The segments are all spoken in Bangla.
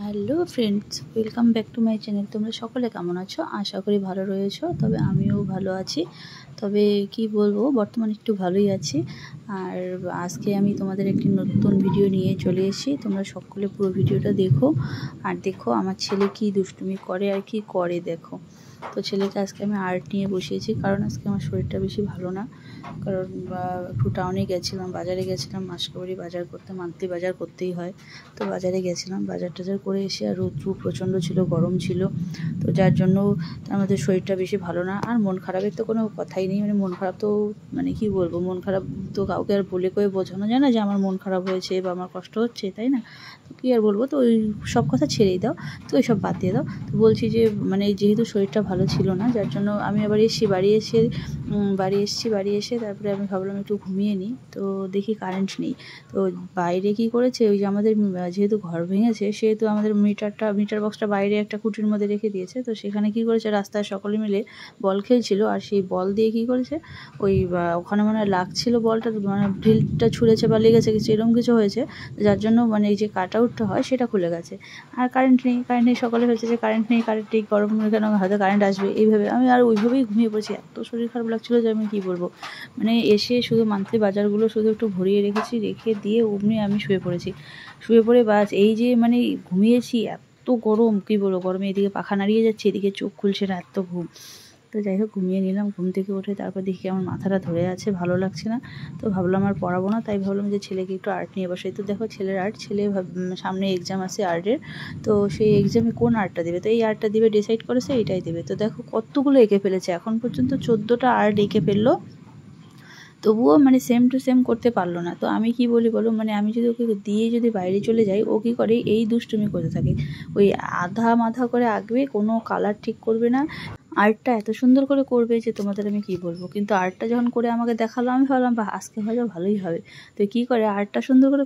Hello friends, welcome back to my channel. তোমরা সকলে কেমন আছো? আশা করি ভালো রয়েছো। তবে আমিও ভালো আছি। তবে কি বলবো, বর্তমানে একটু ভালোই আছি। আর আজকে আমি তোমাদের একটি নতুন ভিডিও নিয়ে চলে এসেছি। তোমরা সকলে পুরো ভিডিওটা দেখো। আর দেখো আমার ছেলে কি দুষ্টুমি করে আর কি করে দেখো। তো ছেলেকে আজকে আমি আর্ট নিয়ে বসিয়েছি, কারণ আজকে আমার শরীরটা বেশি ভালো না। কারণ একটু টাউনে গেছিলাম, বাজারে গেছিলাম, মাসকাবারি বাজার করতে, মান্থলি বাজার করতেই হয়। তো বাজারে গেছিলাম, বাজার টাজার করে এসে আর রৌদ্র প্রচণ্ড ছিল, গরম ছিল। তো যার জন্য আমাদের শরীরটা বেশি ভালো না। আর মন খারাপের তো কোনো কথাই নেই, মানে মন খারাপ তো মানে কি বলবো, মন খারাপ তো কাউকে আর বলে কয়ে বোঝানো যায় না যে আমার মন খারাপ হয়েছে বা আমার কষ্ট হচ্ছে, তাই না? তো কী আর বলবো, তো ওই সব কথা ছেড়েই দাও, তো ওই সব বাদ দিয়ে দাও। তো বলছি যে মানে যেহেতু শরীরটা ভালো ছিল না, যার জন্য আমি আবার বাড়ি এসে তারপরে আমি ভাবলাম একটু ঘুমিয়ে নিই। তো দেখি কারেন্ট নেই। তো বাইরে কি করেছে, ওই যে আমাদের যেহেতু ঘর ভেঙেছে, সেহেতু আমাদের মিটার বক্সটা বাইরে একটা কুটির মধ্যে রেখে দিয়েছে। তো সেখানে কি করেছে, রাস্তায় সকলে মিলে বল খেলছিল, আর সেই বল দিয়ে কি করেছে, ওই ওখানে মানে লাগছিল বলটা, মানে ড্রিলটা ছুঁড়েছে বা লেগেছে কিছু, এরকম কিছু হয়েছে, যার জন্য মানে এই যে কাট আউটটা হয় সেটা খুলে গেছে। আর কারেন্ট নেই, সকলে হয়েছে যে কারেন্ট নেই, গরম কেন, হয়তো কারেন্ট আসবে এইভাবে। আমি আর ওইভাবেই ঘুমিয়ে পড়েছি, এত শরীর খারাপ লাগছিলো যে আমি কী বলবো। মানে এসে শুধু মান্থলি বাজারগুলো শুধু একটু ভরিয়ে রেখেছি, রেখে দিয়ে অমনি আমি শুয়ে পড়েছি। শুয়ে পড়ে বাস এই যে মানে ঘুমিয়েছি, এত গরম কী বলবো, গরমে এদিকে পাখা নাড়িয়ে যাচ্ছে, এদিকে চোখ খুলছে না, এত ঘুম। তো যাই হোক, ঘুমিয়ে নিলাম। ঘুম থেকে উঠে তারপর দেখি আমার মাথাটা ধরে আছে, ভালো লাগছে না। তো ভাবলাম আর পড়াবো না, তাই ভাবলাম যে ছেলেকে একটু আর্ট নিয়ে বসাই। তো দেখো ছেলের আর্ট, সামনে এক্সাম আছে আর্টের। তো সেই এক্সামে কোন আর্টটা দেবে, তো এই আর্টটা দেবে ডিসাইড করেছে, এইটাই দেবে। তো দেখো কতগুলো এঁকে ফেলেছে, এখন পর্যন্ত 14টা আর্ট এঁকে ফেললো, তবুও মানে সেম টু সেম করতে পারলো না। তো আমি কি বলি বলো, মানে আমি যদি ওকে দিয়ে যদি বাইরে চলে যাই, ও কী করে, এই দুষ্টুমি করতে থাকে। ওই আধা মাথা করে আঁকবে, কোনো কালার ঠিক করবে না। আর্টটা এত সুন্দর করে করবে যে তোমাদের আমি কি বলবো। কিন্তু আর্টটা যখন করে আমাকে দেখালো, আমি ভাবলাম বা আজকে হয়তো ভালোই হবে। তো কী করে, আর্টটা সুন্দর করে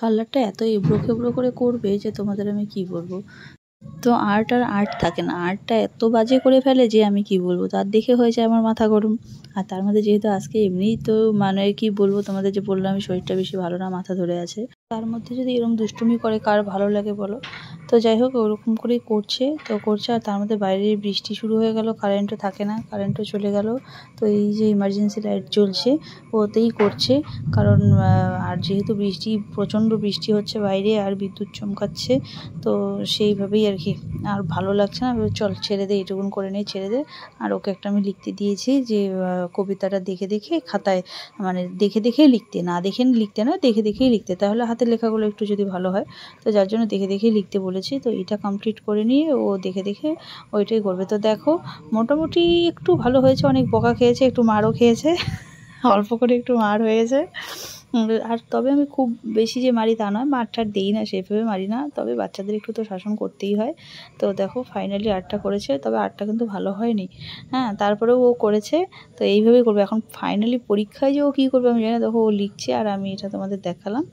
কালারটা এত এবড়ো খেবড়ো করে করবে যে তোমাদের আমি কি বলবো। তো আর্ট আর আর্ট থাকে না, আর্টটা এত বাজে করে ফেলে যে আমি কি বলবো। তার দেখে হয়ে যায় আমার মাথা গরম। আর তার মধ্যে যেহেতু আজকে এমনিই তো মানে কি বলবো, তোমাদের যে বললাম আমি শরীরটা বেশি ভালো না, মাথা ধরে আছে, তার মধ্যে যদি এরকম দুষ্টুমি করে কার ভালো লাগে বলো। তো যাই হোক, ওরকম করেই করছে। আর তার মধ্যে বাইরে বৃষ্টি শুরু হয়ে গেল, কারেন্টও থাকে না, কারেন্টও চলে গেল। তো এই যে ইমার্জেন্সি লাইট জ্বলছে, ওতেই করছে। কারণ আর যেহেতু প্রচণ্ড বৃষ্টি হচ্ছে বাইরে, আর বিদ্যুৎ চমকাচ্ছে, তো সেইভাবেই আর কি। আর ভালো লাগছে না, চল ছেড়ে দে, এইটুকুন করে নিয়ে ছেড়ে দে। আর ওকে একটা আমি লিখতে দিয়েছি যে কবিতাটা দেখে দেখে খাতায়, মানে দেখে দেখেই লিখতে, না দেখে লিখতে না, দেখে দেখেই লিখতে, তাহলে হাতের লেখাগুলো একটু যদি ভালো হয়। তো যার জন্য দেখে দেখেই লিখতে বলেছি। তো এটা কমপ্লিট করে নিয়ে ও দেখে দেখে ওইটাই করবে। তো দেখো মোটামুটি একটু ভালো হয়েছে, অনেক বকা খেয়েছে, একটু মারও খেয়েছে, অল্প করে একটু মার হয়েছে। আর তবে আমি খুব বেশি যে মারি তা নয়, মার ঠার দিই না, সেভাবে মারি না, তবে বাচ্চাদের একটু তো শাসন করতেই হয়। তো দেখো ফাইনালি আর্টটা করেছে, তবে আর্টটা কিন্তু ভালো হয়নি, হ্যাঁ, তারপরেও ও করেছে। তো এইভাবেই করবে। এখন ফাইনালি পরীক্ষায় যে ও কী করবে আমি জানি না। দেখো ও লিখছে, আর আমি এটা তোমাদের দেখালাম।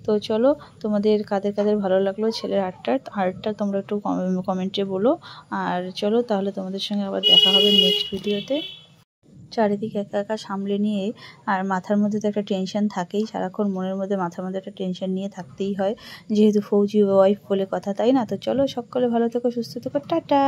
তো চলো, তোমাদের কাদের কাদের ভালো লাগলো ছেলের আর্টটা তোমরা একটু কমেন্টে বলো। আর চলো তাহলে, তোমাদের সঙ্গে আবার দেখা হবে নেক্সট ভিডিওতে। চারিদিকে একা একা সামলে নিয়ে, আর মাথার মধ্যে তো একটা টেনশন থাকেই, সারাক্ষণ মনের মধ্যে মাথার মধ্যে একটা টেনশন নিয়ে থাকতেই হয়, যেহেতু ফৌজি ওয়াইফ বলে কথা, তাই না? তো চলো সকলে ভালো থেকো, সুস্থ থেকো, টাটা।